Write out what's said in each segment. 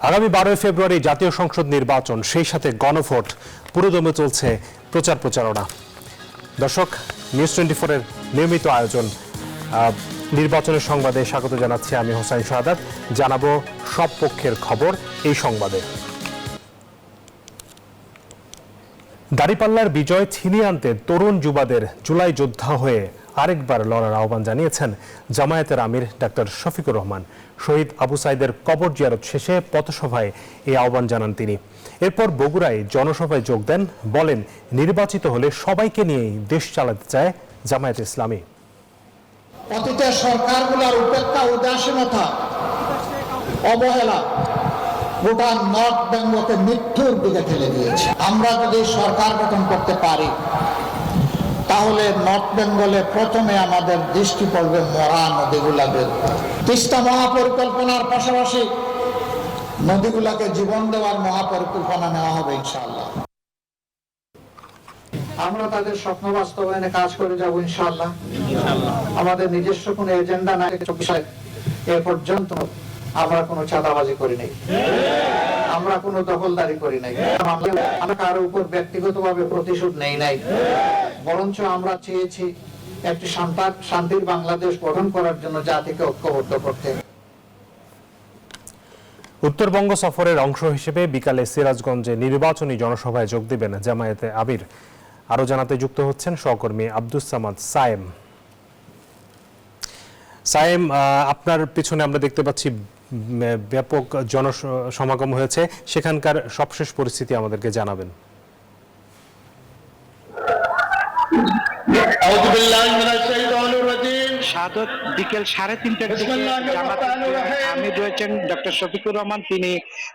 আগামী 12 ফেব্রুয়ারি জাতীয় সংসদ নির্বাচন, সেই সাথে গণভোট, পুরোদমে চলছে প্রচারণা। দর্শক, নিউজ 24 এর নিয়মিত আয়োজন নির্বাচনের সংবাদে স্বাগত জানাচ্ছি আমি হোসাইন শাহাদাত। জানাবো সব পক্ষের খবর এই সংবাদে। দাঁড়িপাল্লার বিজয় ছিনিয়ে আনতে তরুণ যুবাদের জুলাই যোদ্ধা হয়ে আরেকবার লড়ার আহ্বান জানিয়েছেন জামায়াতের আমির ডাক্তার শফিকুর রহমান। শহীদ আবু সাইদের কবর জিয়ারত শেষে পথসভায় এই আহ্বান জানান তিনি। এরপর বগুড়ায় জনসভায় যোগ দেন, বলেন নির্বাচিত হলে সবাইকে নিয়েই দেশ চালাতে চায় জামায়াত ইসলামী। অতীতের সরকারগুলোর উপেক্ষা, উদাসীনতা, অবহেলা গোটা নর্থ বেঙ্গলকে মৃত্যুর দিকে ঠেলে দিয়েছে। আমরা যদি সরকার গঠন করতে পারি তাহলে নর্থ বেঙ্গলে প্রথমে আমাদের দৃষ্টি পড়বে মরা নদীগুলাদের। তিস্তা মহাপরিকল্পনার পাশাপাশি নদীগুলাকে জীবন দেওয়ার মহাপরিকল্পনা নেওয়া হবে ইনশাআল্লাহ। আমরা তাদের স্বপ্ন বাস্তবায়নে কাজ করে যাব ইনশাআল্লাহ। আমাদের নিজস্ব কোনো এজেন্ডা নাই। এ পর্যন্ত আমরা কোনো চাঁদাবাজি করি নাই, আমরা কোনো দখলদারি করি নাই, আমরা কারো উপর ব্যক্তিগতভাবে প্রতিশোধ নেই নাই। বরঞ্চ আমরা চেয়েছি একটি শান্তির বাংলাদেশ গঠন করার জন্য জাতিকে ঐক্যবদ্ধ করতে। উত্তরবঙ্গ সফরের অংশ হিসেবে বিকালে সিরাজগঞ্জে নির্বাচনী জনসভায় যোগ দেবেন জামায়াতে আমির। আরো জানাতে যুক্ত হচ্ছেন সহকর্মী আব্দুস সামাদ সায়েম। সায়েম, আপনার পিছনে আমরা দেখতে পাচ্ছি ব্যাপক জনসমাগম হয়েছে, সেখানকার সবশেষ পরিস্থিতি আমাদেরকে জানাবেন। শাহাদত বিকেল 3:30টার দিকে জামাতের আমির রয়েছেন ডক্টর শফিকুর রহমান। তিনি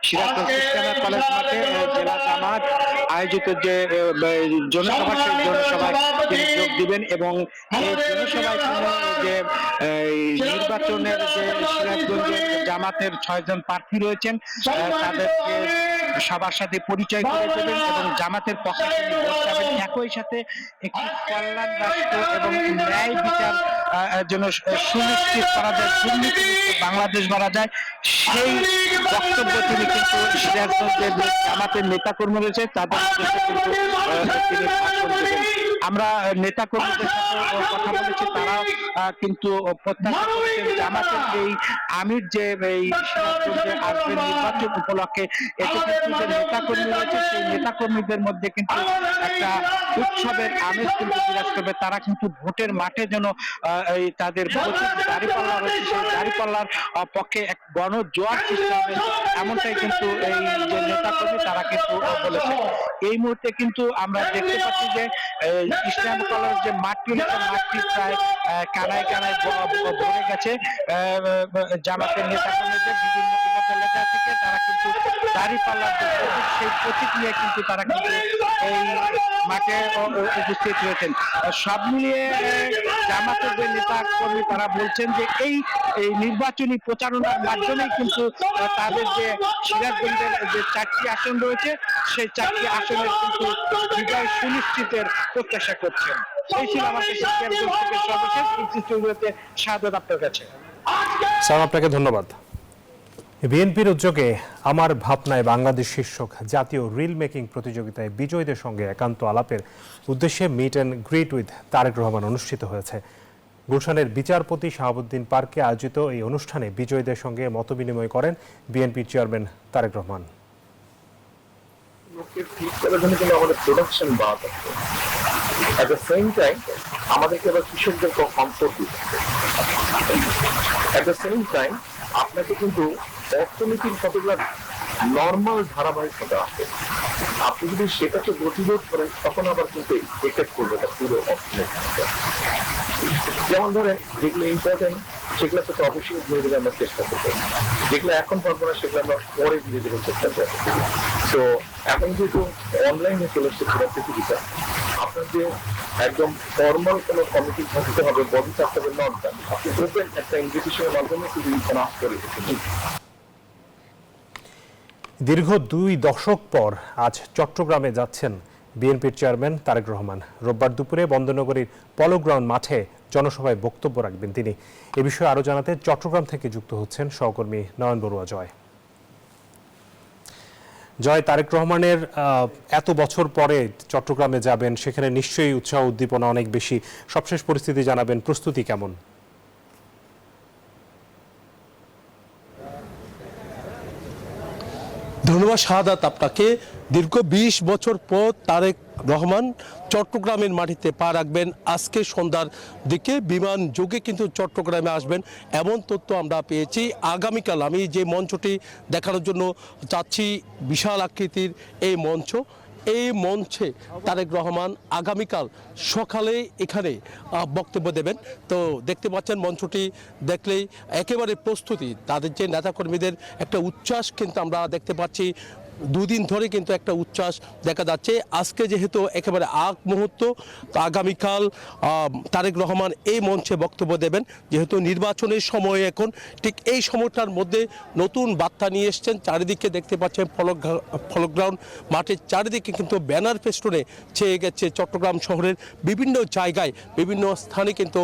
সিরাজগঞ্জ ইসলামিয়া কলেজ মাঠে জেলা জামাত আয়োজিত যে জনসভা, সেই জনসভায় তিনি যোগ দিবেন এবং এই জনসভায় যে নির্বাচনের যে সিরাজগঞ্জের জামাতের 6 জন প্রার্থী রয়েছেন তাদেরকে সবার সাথে পরিচয় করে দেবেন এবং জামাতের পক্ষে তিনি ভোট চাবেন। একই সাথে একটি কল্যাণ রাষ্ট্র এবং ন্যায় বিচার যেন সুনিশ্চিত করা যায়, দুর্নীতি বাংলাদেশ গড়া যায়, সেই বক্তব্য তিনি কিন্তু সিরাজগঞ্জের জামাতের নেতাকর্মী রয়েছে তাদের উদ্দেশ্যে কিন্তু তিনি ভাষণ দেবেন। আমরা নেতাকর্মীদের সাথে কথা বলেছি, তারাও কিন্তু প্রত্যাশা করছেন জামাতের এই আমির যে এই সিরাজগঞ্জে আসবেন নির্বাচন উপলক্ষে, এতে কিন্তু যে নেতাকর্মী রয়েছে সেই নেতাকর্মীদের মধ্যে কিন্তু একটা উৎসবের আমেজ কিন্তু বিরাজ করবে। তারা কিন্তু ভোটের মাঠে যেন এই তাদের দাঁড়িপাল্লা রয়েছে সেই দাঁড়িপাল্লার পক্ষে এক গণজোয়ার সৃষ্টি হবে, এমনটাই কিন্তু এই যে নেতাকর্মী তারা কিন্তু বলেছে। এই মুহূর্তে কিন্তু আমরা দেখতে পাচ্ছি যে ইসলাম কলেজ যে মাঠটি প্রায় কানায় কানায় ভরে গেছে। জামাতের নেতাকর্মীদের বিভিন্ন উপজেলা থেকে তারা কিন্তু দাঁড়িপাল্লার যে প্রতীক, সেই প্রতীক নিয়ে কিন্তু তারা কিন্তু এই মাঠে উপস্থিত হয়েছেন। সব মিলিয়ে জামাতের যে নেতা কর্মী তারা বলছেন যে এই নির্বাচনী প্রচারণার মাধ্যমেই কিন্তু তাদের যে সিরাজগঞ্জের যে 4টি আসন রয়েছে সেই 4টি আসনের কিন্তু বিজয় সুনিশ্চিতের প্রত্যাশা করছেন। এই ছিল আমার কাছে সর্বশেষ পরিস্থিতিতে। শাহাদত, আপনার কাছে। স্যার, আপনাকে ধন্যবাদ। বিএনপির উদ্যোগে আমার ভাবনায় বাংলাদেশ শীর্ষক জাতীয় রিল মেকিং প্রতিযোগিতায় বিজয়ীদের সঙ্গে একান্ত আলাপের উদ্দেশ্যে meet and greet with Tarique Rahman অনুষ্ঠিত হয়েছে। গুলশানের বিচারপতি শাহাবুদ্দিন পার্কে আয়োজিত এই অনুষ্ঠানে বিজয়ীদের সঙ্গে মতবিনিময় করেন বিএনপির চেয়ারম্যান তারেক রহমান। আপনাকে কিন্তু অর্থনীতির কতগুলো নর্মাল ধারাবাহিকতা আছে, আপনি যদি সেটাকে প্রতিরোধ করেন তখন আবার কিন্তু এফেক্ট করবে পুরো অর্থনীতি। যেমন ধরেন যেগুলো ইম্পর্টেন্ট সেগুলো তো অবশ্যই ধীরে ধীরে আমরা চেষ্টা করবো, যেগুলো এখন পারবো না সেগুলো আমরা পরে ধীরে ধীরে চেষ্টা করবো। তো এখন যেহেতু অনলাইনে চলে এসছে পুরো পৃথিবীটা, আপনার যে একদম ফর্মাল কোনো কমিটি থাকতে হবে, বডি থাকতে হবে, নট দ্যাট। আপনি বলবেন একটা ইনভিটেশনের মাধ্যমে শুধু ইনফরমেশন করে দিচ্ছেন। দীর্ঘ 2 দশক পর আজ চট্টগ্রামে যাচ্ছেন বিএনপির চেয়ারম্যান তারেক রহমান। রোববার দুপুরে বন্দরনগরীর পলো গ্রাউন্ড মাঠে জনসভায় বক্তব্য রাখবেন তিনি। এ বিষয়ে আরও জানাতে চট্টগ্রাম থেকে যুক্ত হচ্ছেন সহকর্মী নয়ন বড়ুয়া জয়। জয়, তারেক রহমানের এত বছর পরে চট্টগ্রামে যাবেন, সেখানে নিশ্চয়ই উৎসাহ উদ্দীপনা অনেক বেশি। সবশেষ পরিস্থিতি জানাবেন, প্রস্তুতি কেমন? ধন্যবাদ শাহাদাত আপনাকে। দীর্ঘ ২০ বছর পর তারেক রহমান চট্টগ্রামের মাটিতে পা রাখবেন। আজকে সন্ধ্যার দিকে বিমান যোগে কিন্তু চট্টগ্রামে আসবেন, এমন তথ্য আমরা পেয়েছি। আগামীকাল আমি যে মঞ্চটি দেখানোর জন্য চাচ্ছি, বিশাল আকৃতির এই মঞ্চ, এই মঞ্চে তারেক রহমান আগামীকাল সকালে এখানে বক্তব্য দেবেন। তো দেখতে পাচ্ছেন মঞ্চটি দেখলেই একেবারে প্রস্তুতি, তাদের যে নেতাকর্মীদের একটা উচ্ছ্বাস কিন্তু আমরা দেখতে পাচ্ছি। দুদিন ধরে কিন্তু একটা উচ্ছ্বাস দেখা যাচ্ছে। আজকে যেহেতু একেবারে আগ মুহূর্ত, তো আগামীকাল তারেক রহমান এই মঞ্চে বক্তব্য দেবেন। যেহেতু নির্বাচনের সময় এখন, ঠিক এই সময়টার মধ্যে নতুন বার্তা নিয়ে এসছেন। চারিদিকে দেখতে পাচ্ছেন ফলগ্রাউন্ড মাঠের চারিদিকে কিন্তু ব্যানার ফেস্টুনে ছেয়ে গেছে। চট্টগ্রাম শহরের বিভিন্ন জায়গায়, বিভিন্ন স্থানে কিন্তু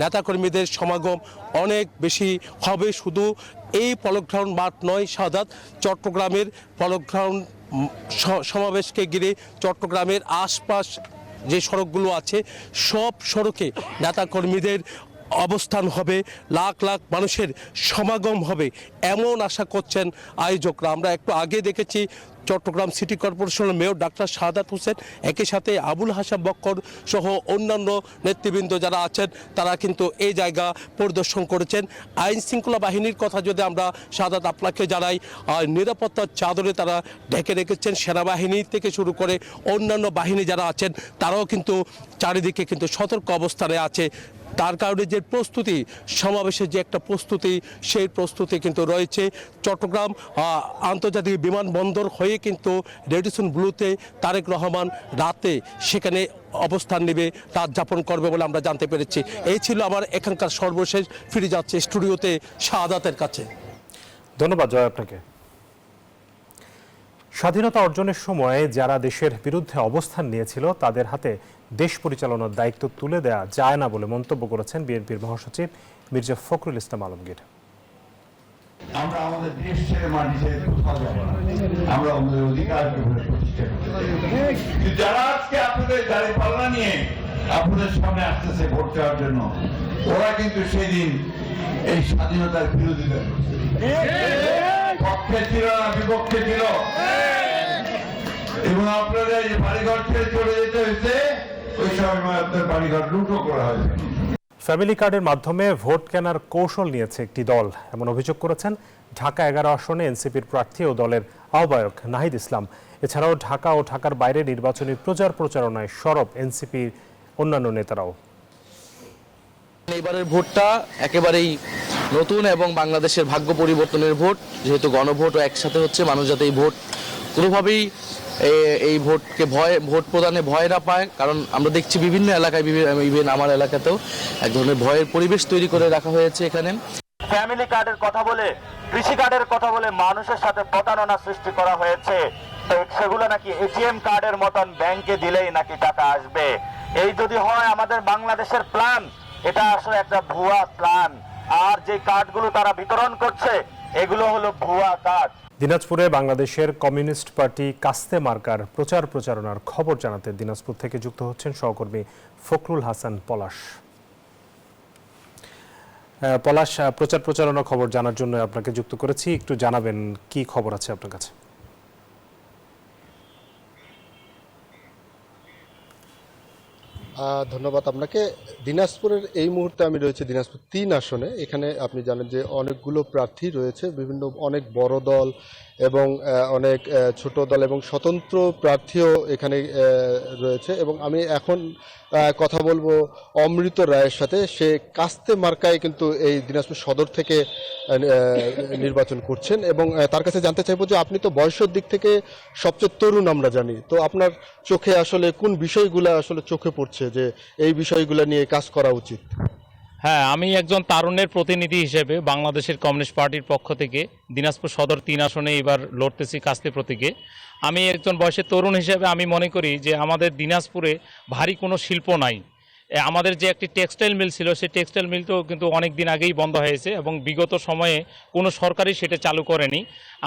নেতাকর্মীদের সমাগম অনেক বেশি হবে। শুধু এই পলগ্রাউন্ড মাঠ নয় শাহাদাত, চট্টগ্রামের পলগ্রাউন্ড সমাবেশকে ঘিরে চট্টগ্রামের আশপাশ যে সড়কগুলো আছে সব সড়কে নেতাকর্মীদের অবস্থান হবে, লাখ লাখ মানুষের সমাগম হবে, এমন আশা করছেন আয়োজকরা। আমরা একটু আগে দেখেছি চট্টগ্রাম সিটি কর্পোরেশনের মেয়র ডাক্তার শাহাদাত হোসেন, একই সাথে আবুল হাসান বক্কর সহ অন্যান্য নেতৃবৃন্দ যারা আছেন তারা কিন্তু এই জায়গা পরিদর্শন করেছেন। আইন শৃঙ্খলা বাহিনীর কথা যদি আমরা শাহাদাত আপনাকে জানাই, নিরাপত্তার চাদরে তারা ঢেকে রেখেছেন। সেনাবাহিনী থেকে শুরু করে অন্যান্য বাহিনী যারা আছেন তারাও কিন্তু চারিদিকে কিন্তু সতর্ক অবস্থানে আছে। তার কারণে যে প্রস্তুতি, সমাবেশের যে একটা প্রস্তুতি, সেই প্রস্তুতি কিন্তু রয়েছে। চট্টগ্রাম আন্তর্জাতিক বিমানবন্দর হয়ে কিন্তু রেডিসন ব্লুতে তারেক রহমান রাতে সেখানে অবস্থান নেবে, রাত যাপন করবে বলে আমরা জানতে পেরেছি। এই ছিল আমার এখানকার সর্বশেষ। ফিরে যাচ্ছে স্টুডিওতে শাহাদাতের কাছে। ধন্যবাদ জয় আপনাকে। স্বাধীনতা অর্জনের সময় যারা দেশের বিরুদ্ধে অবস্থান নিয়েছিল তাদের হাতে দেশ পরিচালনার দায়িত্ব তুলে দেওয়া যায় না বলে মন্তব্য করেছেন বিএনপির মহাসচিব মির্জা ফখরুল ইসলাম আলমগীর। আমরা আমাদের দেশ ছেড়ে মাটি ছেড়ে কোথাও যাব না, আমরা আমাদের অধিকারকে প্রতিষ্ঠা করতে চাই। যারা আজকে আপনাদের দাঁড়িয়ে পাল্লা নিয়ে আপনাদের সামনে আসতেছে ভোট চাওয়ার জন্য, ওরা কিন্তু সেদিন এই স্বাধীনতার বিরোধিতা করছে, পক্ষে ছিল না বিপক্ষে ছিল। এবং আপনাদের যে বাড়িঘর ছেড়ে চলে যেতে হয়েছে, ওই সময় আপনার বাড়িঘর লুটো করা হয়েছে। ফ্যামিলি কার্ডের মাধ্যমে ভোট কেনার কৌশল নিয়েছে একটি দল, এমন অভিযোগ করেছেন ঢাকা 11 আসনে এনসিপির প্রার্থী ও দলের আহ্বায়ক নাহিদ ইসলাম। এছাড়াও ঢাকা ও ঢাকার বাইরে নির্বাচনী প্রচারণায় সরব এনসিপির অন্যান্য নেতারাও। এবারের ভোটটা একেবারেই নতুন এবং বাংলাদেশের ভাগ্য পরিবর্তনের ভোট। যেহেতু গণভোটও একসাথে হচ্ছে, মানুষ যাতে এই ভোট কোনোভাবেই এই ভোটকে ভোট প্রদানে ভয় না পায়। কারণ আমরা দেখছি বিভিন্ন এলাকায়, ইভেন আমার এলাকাতেও এক ধরনের ভয়ের পরিবেশ তৈরি করে রাখা হয়েছে। এখানে ফ্যামিলি কার্ডের কথা বলে, কৃষি কার্ডের কথা বলে মানুষের সাথে প্রতারণা সৃষ্টি করা হয়েছে। সেগুলো নাকি এটিএম কার্ডের মতন ব্যাংকে দিলেই নাকি টাকা আসবে। এই যদি হয় আমাদের বাংলাদেশের প্ল্যান, এটা আসলে একটা ভুয়া প্ল্যান। আর যে কার্ডগুলো তারা বিতরণ করছে এগুলো হলো ভুয়া কার্ড। দিনাজপুরে বাংলাদেশের কমিউনিস্ট পার্টি কাস্তে মার্কার প্রচারণার খবর জানাতে দিনাজপুর থেকে যুক্ত হচ্ছেন সহকর্মী ফখরুল হাসান পলাশ। পলাশ, প্রচারণার খবর জানার জন্য আপনাকে যুক্ত করেছি, একটু জানাবেন কি খবর আছে আপনার কাছে? ধন্যবাদ আপনাকে। দিনাজপুরের এই মুহূর্তে আমি রয়েছে দিনাজপুর 3 আসনে। এখানে আপনি জানেন যে অনেকগুলো প্রার্থী রয়েছে, বিভিন্ন অনেক বড় দল এবং অনেক ছোট দল এবং স্বতন্ত্র প্রার্থীও এখানে রয়েছে। এবং আমি এখন কথা বলবো অমৃত রায়ের সাথে। সে কাস্তে মার্কায় কিন্তু এই দিনাজপুর সদর থেকে নির্বাচন করছেন এবং তার কাছে জানতে চাইবো যে আপনি তো বয়সের দিক থেকে সবচেয়ে তরুণ আমরা জানি, তো আপনার চোখে আসলে কোন বিষয়গুলো আসলে চোখে পড়ছে যে এই বিষয়গুলো নিয়ে কাজ করা উচিত? হ্যাঁ, আমি একজন তারুণ্যের প্রতিনিধি হিসেবে বাংলাদেশের কমিউনিস্ট পার্টির পক্ষ থেকে দিনাজপুর সদর 3 আসনে এবার লড়তেছি কাস্তে প্রতীকে। আমি একজন বয়সের তরুণ হিসেবে আমি মনে করি যে আমাদের দিনাজপুরে ভারী কোনো শিল্প নাই আমাদের যে একটি টেক্সটাইল মিল ছিল সেই টেক্সটাইল মিলটাও কিন্তু অনেক দিন আগেই বন্ধ হয়েছে এবং বিগত সময়ে কোনো সরকারই সেটা চালু করেনি।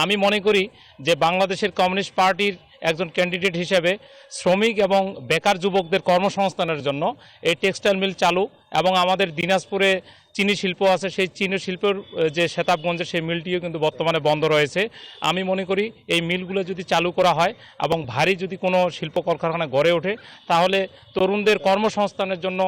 আমি মনে করি যে বাংলাদেশের কমিউনিস্ট পার্টির একজন ক্যান্ডিডেট হিসেবে শ্রমিক এবং বেকার যুবকদের কর্মসংস্থানের জন্য এই টেক্সটাইল মিল চালু এবং আমাদের দিনাজপুরে চিনি শিল্প আছে, সেই চিনি শিল্পের যে শেতাবগঞ্জের সেই মিলটিও কিন্তু বর্তমানে বন্ধ রয়েছে। আমি মনে করি এই মিলগুলো যদি চালু করা হয় এবং ভারী যদি কোনো শিল্প কলকারখানা গড়ে ওঠে তাহলে তরুণদের কর্মসংস্থানের জন্য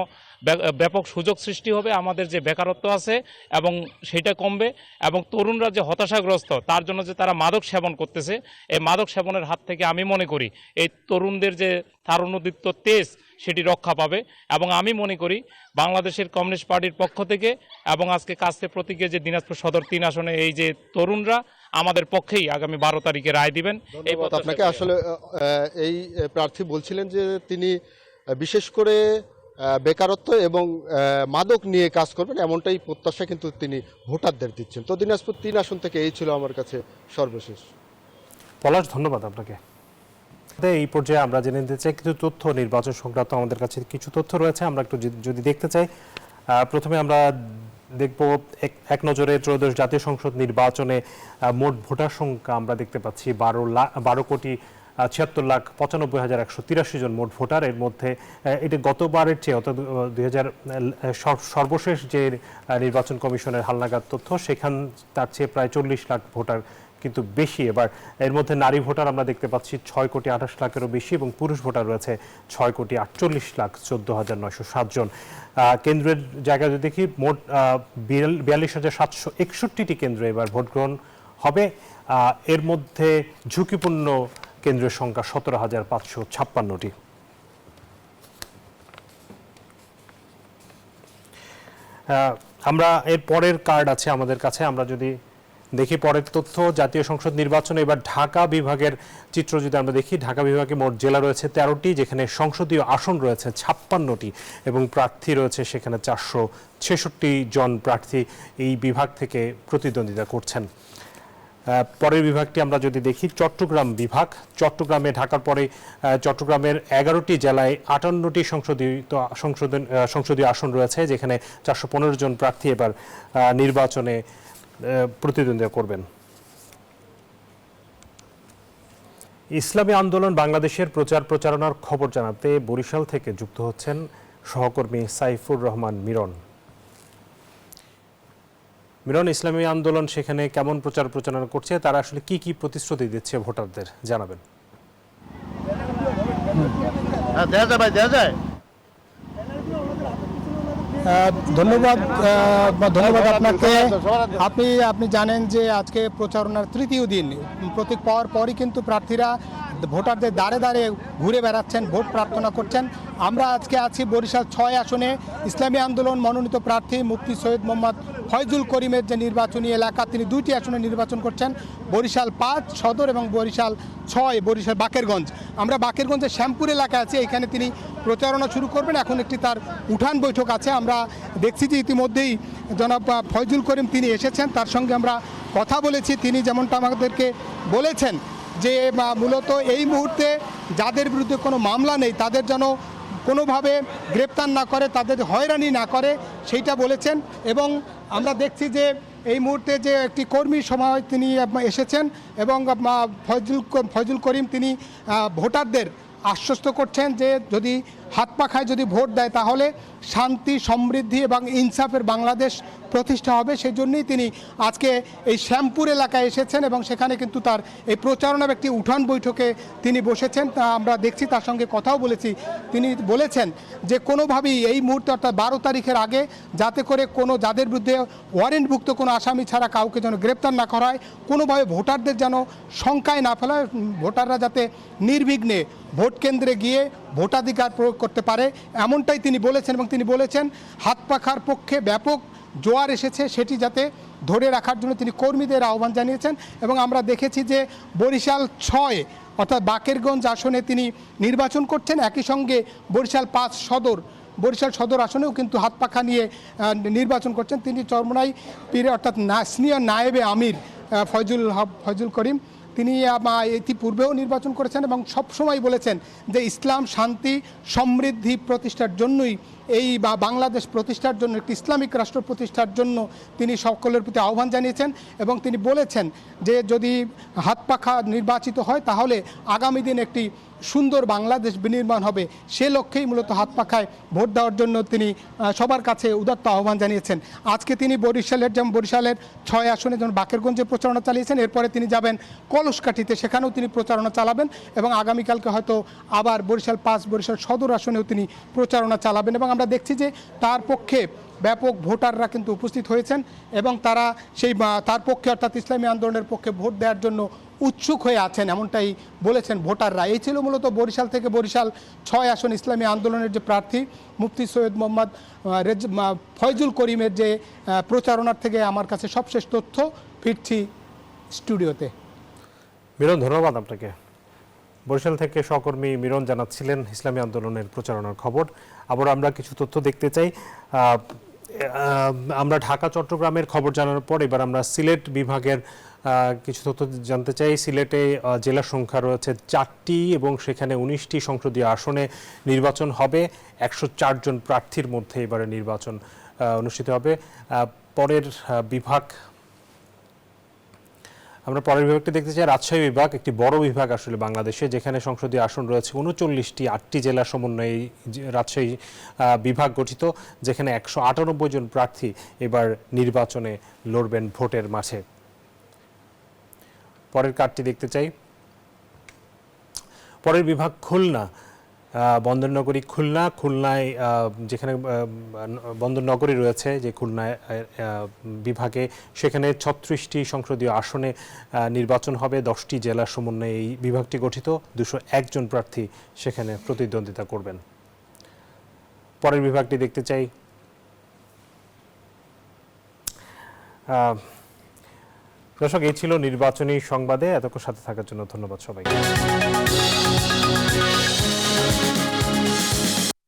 ব্যাপক সুযোগ সৃষ্টি হবে, আমাদের যে বেকারত্ব আছে এবং সেটা কমবে এবং তরুণরা যে হতাশাগ্রস্ত তার জন্য যে তারা মাদক সেবন করতেছে, এই মাদক সেবনের হাত থেকে আমি মনে করি এই তরুণদের যে তারুণ্যদীপ্ত তেজ সেটি রক্ষা পাবে। এবং আমি মনে করি বাংলাদেশের কমিউনিস্ট পার্টির পক্ষ থেকে এবং আজকে কাস্তে প্রতীকে যে দিনাজপুর সদর 3 আসনে এই যে তরুণরা আমাদের পক্ষেই আগামী 12 তারিখে রায় দিবেন। এই আপনাকে আসলে এই প্রার্থী বলছিলেন যে তিনি বিশেষ করে বেকারত্ব এবং মাদক নিয়ে কাজ করবেন, এমনটাই প্রত্যাশা কিন্তু তিনি ভোটারদের দিচ্ছেন। তো দিনাজপুর 3 আসন থেকে এই ছিল আমার কাছে সর্বশেষ। পলাশ, ধন্যবাদ আপনাকে। এই পর্যায়ে আমরা জেনে নিতে চাই কিছু তথ্য নির্বাচন সংক্রান্ত। আমাদের কাছে কিছু তথ্য রয়েছে, আমরা একটু যদি দেখতে চাই। প্রথমে আমরা দেখব এক নজরে ত্রয়োদশ জাতীয় সংসদ নির্বাচনে মোট ভোটার সংখ্যা আমরা দেখতে পাচ্ছি 12,76,95,183 জন মোট ভোটার। এর মধ্যে এটা গতবারের চেয়ে অর্থাৎ 2000 সর্বশেষ যে নির্বাচন কমিশনের হালনাগাদ তথ্য সেখান তার চেয়ে প্রায় 40 লাখ ভোটার কিন্তু বেশি। এবার এর মধ্যে নারী ভোটার আমরা দেখতে পাচ্ছি 6,28,00,000-এরও বেশি এবং পুরুষ ভোটার রয়েছে 6,48,14,907 জন। কেন্দ্রের জায়গা যদি দেখি মোট 42,761টি কেন্দ্রে এবার ভোট গ্রহণ হবে। এর মধ্যে ঝুঁকিপূর্ণ কেন্দ্রের সংখ্যা 17,556টি। আমরা এর পরের কার্ড আছে আমাদের কাছে, আমরা যদি দেখি পরের তথ্য। জাতীয় সংসদ নির্বাচনে এবার ঢাকা বিভাগের চিত্র যদি আমরা দেখি, ঢাকা বিভাগে মোট জেলা রয়েছে 13টি, যেখানে সংসদীয় আসন রয়েছে 56টি এবং প্রার্থী রয়েছে সেখানে 466 জন প্রার্থী এই বিভাগ থেকে প্রতিদ্বন্দ্বিতা করছেন। পরের বিভাগটি আমরা যদি দেখি চট্টগ্রাম বিভাগ। চট্টগ্রামে ঢাকার পরে চট্টগ্রামের 11টি জেলায় 58টি সংসদীয় আসন রয়েছে, যেখানে 415 জন প্রার্থী এবার নির্বাচনে প্রতিদ্বন্দ্বিতা করবেন। ইসলামী আন্দোলন বাংলাদেশের প্রচারণার খবর জানাতে বরিশাল থেকে যুক্ত হচ্ছেন সহকর্মী সাইফুর রহমান মিরন। মিরন, ইসলামী আন্দোলন সেখানে কেমন প্রচারণা করছে, তারা আসলে কি কি প্রতিশ্রুতি দিচ্ছে ভোটারদের জানাবেন। ধন্যবাদ আপনাকে। আপনি জানেন যে আজকে প্রচারণার তৃতীয় দিন, প্রতীক পাওয়ার পরই কিন্তু প্রার্থীরা ভোটারদের দাঁড়ে দাঁড়ে ঘুরে বেড়াচ্ছেন, ভোট প্রার্থনা করছেন। আমরা আজকে আছি বরিশাল 6 আসনে ইসলামী আন্দোলন মনোনীত প্রার্থী মুফতি সৈয়দ মোহাম্মদ ফয়জুল করিমের যে নির্বাচনী এলাকা, তিনি 2টি আসনে নির্বাচন করছেন, বরিশাল 5 সদর এবং বরিশাল 6 বরিশাল বাকেরগঞ্জ। আমরা বাকেরগঞ্জের শ্যামপুর এলাকায় আছি, এখানে তিনি প্রচারণা শুরু করবেন। এখন একটি তার উঠান বৈঠক আছে, আমরা দেখছি যে ইতিমধ্যেই জনাব ফয়জুল করিম তিনি এসেছেন, তার সঙ্গে আমরা কথা বলেছি। তিনি যেমনটা আমাদেরকে বলেছেন যে মূলত এই মুহূর্তে যাদের বিরুদ্ধে কোনো মামলা নেই তাদের যেন কোনোভাবে গ্রেপ্তার না করে, তাদের হয়রানি না করে, সেইটা বলেছেন। এবং আমরা দেখছি যে এই মুহূর্তে যে একটি কর্মী সমাবেশ তিনি এসেছেন এবং ফয়জুল করিম তিনি ভোটারদের আশ্বস্ত করছেন যে যদি হাত পাখায় যদি ভোট দেয় তাহলে শান্তি, সমৃদ্ধি এবং ইনসাফের বাংলাদেশ প্রতিষ্ঠা হবে। সেই জন্যই তিনি আজকে এই শ্যামপুর এলাকায় এসেছেন এবং সেখানে কিন্তু তার এই প্রচারণার একটি উঠান বৈঠকে তিনি বসেছেন, তা আমরা দেখছি, তার সঙ্গে কথাও বলেছি। তিনি বলেছেন যে কোনোভাবেই এই মুহূর্তে অর্থাৎ 12 তারিখের আগে যাতে করে কোনো যাদের বিরুদ্ধে ওয়ারেন্টভুক্ত কোনো আসামি ছাড়া কাউকে যেন গ্রেপ্তার না করা হয়, কোনোভাবে ভোটারদের যেন শঙ্কায় না ফেলা হয়, ভোটাররা যাতে নির্বিঘ্নে ভোট কেন্দ্রে গিয়ে ভোটাধিকার প্রয়োগ করতে পারে, এমনটাই তিনি বলেছেন। এবং তিনি বলেছেন হাত পাখার পক্ষে ব্যাপক জোয়ার এসেছে, সেটি যাতে ধরে রাখার জন্য তিনি কর্মীদের আহ্বান জানিয়েছেন। এবং আমরা দেখেছি যে বরিশাল 6 অর্থাৎ বাকেরগঞ্জ আসনে তিনি নির্বাচন করছেন, একই সঙ্গে বরিশাল 5 সদর আসনেও কিন্তু হাত পাখা নিয়ে নির্বাচন করছেন। তিনি চরমোনাই পীর অর্থাৎ সিনিয়র নায়েবে আমির ফয়জুল করিম, তিনি ইতিপূর্বেও নির্বাচন করেছেন এবং সবসময় বলেছেন যে ইসলাম, শান্তি, সমৃদ্ধি প্রতিষ্ঠার জন্যই এই বাংলাদেশ প্রতিষ্ঠার জন্য, একটি ইসলামিক রাষ্ট্র প্রতিষ্ঠার জন্য তিনি সকলের প্রতি আহ্বান জানিয়েছেন এবং তিনি বলেছেন যে যদি হাতপাখা নির্বাচিত হয় তাহলে আগামী দিন একটি সুন্দর বাংলাদেশ বিনির্মাণ হবে। সে লক্ষ্যেই মূলত হাতপাখায় ভোট দেওয়ার জন্য তিনি সবার কাছে উদাত্ত আহ্বান জানিয়েছেন। আজকে তিনি বরিশালের 6 আসনে যেমন বাকেরগঞ্জে প্রচারণা চালিয়েছেন, এরপরে তিনি যাবেন কলসকাঠিতে, সেখানেও তিনি প্রচারণা চালাবেন এবং আগামীকালকে হয়তো আবার বরিশাল 5 বরিশাল সদর আসনেও তিনি প্রচারণা চালাবেন। এবং আমরা দেখছি যে তার পক্ষে ব্যাপক ভোটাররা কিন্তু উপস্থিত হয়েছেন এবং তারা তার পক্ষে অর্থাৎ ইসলামী আন্দোলনের পক্ষে ভোট দেওয়ার জন্য উৎসুক হয়ে আছেন, এমনটাই বলেছেন ভোটাররা। এই ছিল মূলত বরিশাল থেকে বরিশাল 6 আসন ইসলামী আন্দোলনের যে প্রার্থী মুফতি সৈয়দ মোহাম্মদ ফয়জুল করিমের যে প্রচারণার থেকে আমার কাছে সবশেষ তথ্য। ফিরছি স্টুডিওতে। মিলন, ধন্যবাদ আপনাকে। বরিশাল থেকে সহকর্মী মিলন জানাচ্ছিলেন ইসলামী আন্দোলনের প্রচারণার খবর। আবার আমরা কিছু তথ্য দেখতে চাই। আমরা ঢাকা চট্টগ্রামের খবর জানার পর এবার আমরা সিলেট বিভাগের কিছু তথ্য জানতে চাই। সিলেটে জেলা সংখ্যা রয়েছে 4টি এবং সেখানে 19টি সংসদীয় আসনে নির্বাচন হবে। 104 জন প্রার্থীর মধ্যে এবারে নির্বাচন অনুষ্ঠিত হবে। পরের বিভাগটি দেখতে চাই রাজশাহী বিভাগ, একটি বড় বিভাগ আসলে বাংলাদেশে, যেখানে সংসদীয় আসন রয়েছে 39টি, 8টি জেলা সমন্বয়ে রাজশাহী বিভাগ গঠিত, যেখানে 198 জন প্রার্থী এবার নির্বাচনে লড়বেন ভোটের মাঠে। পরের কার্ডটি দেখতে চাই। পরের বিভাগ খুলনা, বন্দরনগরী খুলনায় যেখানে বন্দরনগরী রয়েছে যে খুলনা বিভাগে, সেখানে 36টি সংসদীয় আসনে নির্বাচন হবে। 10টি জেলা সমন্বয়ে এই বিভাগটি গঠিত। 201 জন প্রার্থী সেখানে প্রতিদ্বন্দ্বিতা করবেন। পরের বিভাগটি দেখতে চাই। দর্শক, এই ছিল নির্বাচনী সংবাদে। এতক্ষণ সাথে থাকার জন্য ধন্যবাদ সবাইকে।